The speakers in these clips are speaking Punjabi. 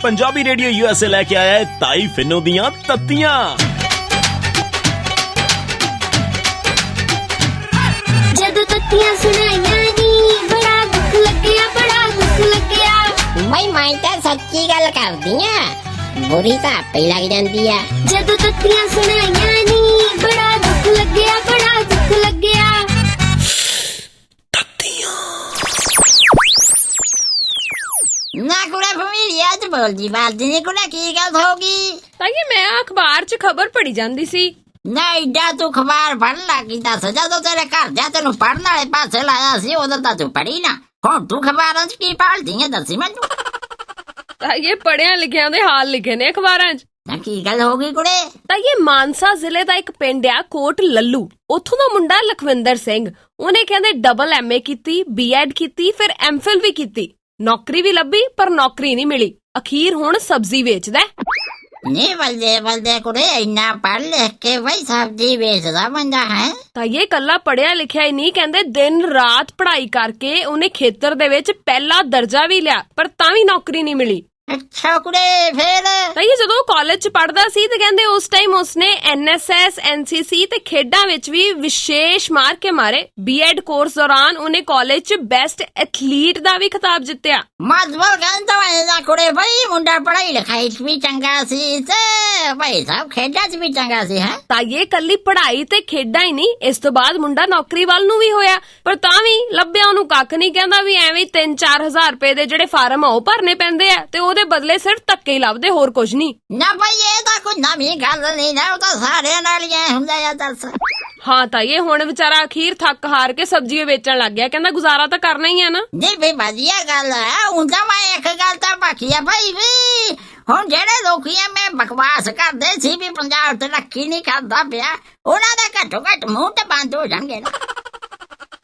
पंजाबी रेडियो यूएसए लेके आया है ताई फिनो दियां तत्तियां। जदों तत्तियां सुनाइयां नी बड़ा दुख लग्या, बड़ा दुख लग्या। बई मैं तो सच्ची गल करदी आ, बुरी तो आपे लग जांदी आ। जदों तत्तियां सुनाइयां नी बड़ा दुख लग्या, बड़ा दुख लग्या। ना कुड़ा फमीलिया च बोलदी बालदी नी कुड़ा की गल होगी? ताइए मैं अखबार च खबर पढ़ी जांदी सी। ना एडा तू अखबार पढ़ लगी दस जदों तेरे घर जा तेनू पढ़ने वाले पासे लाया सी उदों तां तू पढ़ी ना, हुण तू अखबारां च की पढ़दी ऐ दसी मैनू। ताइए पढ़िया लिखिया दे हाल लिखे ने अखबारां च। ना की गल होगी कुड़े? ताइए मानसा जिले दा इक पिंड आ कोट लल्लू, उत्थों दा मुंडा लखविंदर सिंह, ਉਹਨੇ ਕਹਿੰਦੇ डबल MA ਕੀਤੀ, BEd ਕੀਤੀ, ਫਿਰ MPhil ਵੀ ਕੀਤੀ। नौकरी भी लभी पर नौकरी नहीं मिली, अखीर हुण सब्जी बेचदा। नी बल्दे कुड़े इन्ना पढ़ लिख के वही सब्जी बेचदा बंदा है। ਤਾਂ ਇਹ ਕੱਲਾ ਪੜਿਆ ਲਿਖਿਆ ਹੀ ਨਹੀਂ, ਕਹਿੰਦੇ ਦਿਨ ਰਾਤ ਪੜ੍ਹਾਈ ਕਰਕੇ ਉਹਨੇ ਖੇਤਰ ਦੇ ਵਿੱਚ ਪਹਿਲਾ ਦਰਜਾ ਵੀ ਲਿਆ ਪਰ ਤਾਂ ਵੀ ਨੌਕਰੀ ਨਹੀਂ ਮਿਲੀ। अच्छा कुड़े फिर? ਤਾਂ ਇਹ ਜਦੋਂ ਕਾਲਜ ਚ ਪੜਦਾ ਸੀ ਤੇ ਕਹਿੰਦੇ ਉਸ ਟਾਈਮ ਉਸਨੇ NSS NCC ਤੇ ਖੇਡਾਂ ਵਿੱਚ ਵੀ ਵਿਸ਼ੇਸ਼ ਮਾਰ ਕੇ ਮਾਰੇ। BEd ਕੋਰਸ ਦੌਰਾਨ ਉਹਨੇ ਕਾਲਜ ਚ ਬੈਸਟ ਐਥਲੀਟ ਦਾ ਵੀ ਖਿਤਾਬ ਜਿੱਤਿਆ। ਮਤਲਬ ਕਹਿੰਦਾ ਇਹਦਾ ਕੁੜੇ ਬਈ ਮੁੰਡਾ ਪੜ੍ਹਾਈ ਲਿਖਾਈ ਚ ਵੀ ਚੰਗਾ ਸੀ ਤੇ ਭਾਈ ਸਾਹਿਬ ਖੇਡਾਂ ਚ ਵੀ ਚੰਗਾ ਸੀ ਹੈ। ਤਾਂ ਇਹ ਕੱਲੀ ਪੜ੍ਹਾਈ ਤੇ ਖੇਡਾਂ ਹੀ ਨਹੀਂ, ਇਸ ਤੋਂ ਬਾਅਦ ਮੁੰਡਾ ਨੌਕਰੀ ਵੱਲ ਨੂੰ ਵੀ ਹੋਇਆ ਪਰ ਤਾਂ ਵੀ ਲੱਭਿਆ ਉਹਨੂੰ ਕੱਖ ਨਹੀਂ। ਕਹਿੰਦਾ ਵੀ ਐਵੇਂ 3-4 ਹਜ਼ਾਰ ਰੁਪਏ ਦੇ ਜਿਹੜੇ ਫਾਰਮ ਆ ਉਹ ਭਰਨੇ ਪੈਂਦੇ ਆ ਤੇ ਉਹਦੇ ਬਦਲੇ ਸਿਰਫ ਧੱਕੇ ਹੀ ਲੱਭਦੇ, ਹੋਰ ਕੁਝ ਨਹੀਂ। ਨਾ ਭਾਈ ਇਹ ਤਾਂ ਕੋਈ ਨਵੀਂ ਗੱਲ ਨਹੀਂ ਨਾ, ਉਹ ਤਾਂ ਸਾਰਿਆਂ ਨਾਲ ਹੀ ਐ ਹੁੰਦਾ ਆ ਦੱਸ। ਹਾਂ ਤਾਂ ਇਹ ਹੁਣ ਵਿਚਾਰਾ ਅਖੀਰ ਥੱਕ ਹਾਰ ਕੇ ਸਬਜ਼ੀ ਵੇਚਣ ਲੱਗ ਗਿਆ, ਕਹਿੰਦਾ ਗੁਜ਼ਾਰਾ ਤਾਂ ਕਰਨਾ ਹੀ ਆ ਨਾ। ਨਹੀਂ ਬਈ ਵਧੀਆ ਗੱਲ ਹੈ, ਹੁਣ ਤਾਂ ਮੈਂ ਇੱਕ ਗੱਲ ਤਾਂ ਬਾਕੀ ਆ ਭਾਈ ਵੀ ਹੁਣ ਜਿਹੜੇ ਲੋਕੀ ਐਵੇਂ ਬਕਵਾਸ ਕਰਦੇ ਸੀ ਵੀ ਪੰਜਾਬ ਤਰੱਕੀ ਨਹੀਂ ਕਰਦਾ ਪਿਆ, ਉਹਨਾਂ ਦਾ ਘੱਟੋ ਘੱਟ ਮੂੰਹ ਤੇ ਬੰਦ ਹੋ ਜਾਣਗੇ ਨਾ।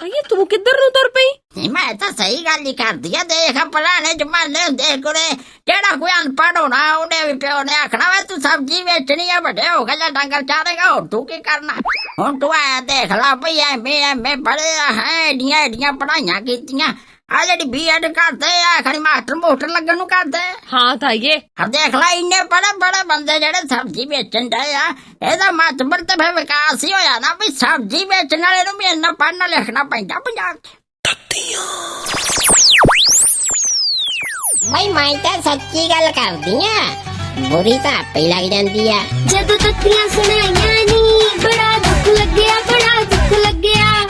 ਇਹ ਤੂੰ ਕਿੱਧਰ ਨੂੰ ਤੁਰ ਪਈ? ਮੈਂ ਤਾਂ ਸਹੀ ਗੱਲ ਹੀ ਕਰਦੀ ਆ। ਦੇਖ ਪੁਰਾਣੇ ਜ਼ਮਾਨੇ ਹੁੰਦੇ ਕੁੜੇ ਜਿਹੜਾ ਕੋਈ ਅਨਪੜ੍ਹ ਹੋਣਾ ਉਹਨੇ ਵੀ ਪਿਓ ਨੇ ਆਖਣਾ ਵੇ ਤੂੰ ਸਬਜ਼ੀ ਵੇਚਣੀ ਆ, ਵੱਡੇ ਹੋ ਕੇ ਜਾਂ ਡੰਗਰ ਚਾਰੇਗਾ, ਹੋਰ ਤੂੰ ਕੀ ਕਰਨਾ। ਹੁਣ ਤੂੰ ਆਇਆ ਦੇਖ ਲਾ ਭਈ ਐਵੇਂ ਪੜ੍ਹਿਆ ਹੈ, ਏਡੀਆਂ ਪੜ੍ਹਾਈਆਂ ਕੀਤੀਆਂ, ਆ ਜਿਹੜੀ BEd ਕਰਦੇ ਆ ਖੜੀ ਮਾਸਟਰ ਲੱਗਣ ਨੂੰ ਕਰਦੇ। ਹਾਂ ਤਾਂ ਇਹ ਦੇਖ ਲਾ ਇੰਨੇ ਬੜੇ ਬੰਦੇ ਜਿਹੜੇ ਸਬਜ਼ੀ ਵੇਚਣ ਡਏ ਆ, ਇਹਦਾ ਮਤਲਬ ਤੇ ਫਿਰ ਵਿਕਾਸ ਹੀ ਹੋਇਆ ਨਾ ਵੀ ਸਬਜ਼ੀ ਵੇਚਣ ਵਾਲੇ ਨੂੰ ਵੀ ਇੰਨਾ ਪੜ੍ਹਨਾ ਲਿਖਣਾ ਪੈਂਦਾ ਪੰਜਾਬ ਚ। ਬਈ ਮੈਂ ਤਾਂ ਸੱਚੀ ਗੱਲ ਕਰਦੀ ਆ, ਬੁਰੀ ਤਾਂ ਆਪੇ ਲੱਗ ਜਾਂਦੀ ਆ। जदों तत्तियां सुनाइयां नी बड़ा दुख लग्या, बड़ा दुख लग्या।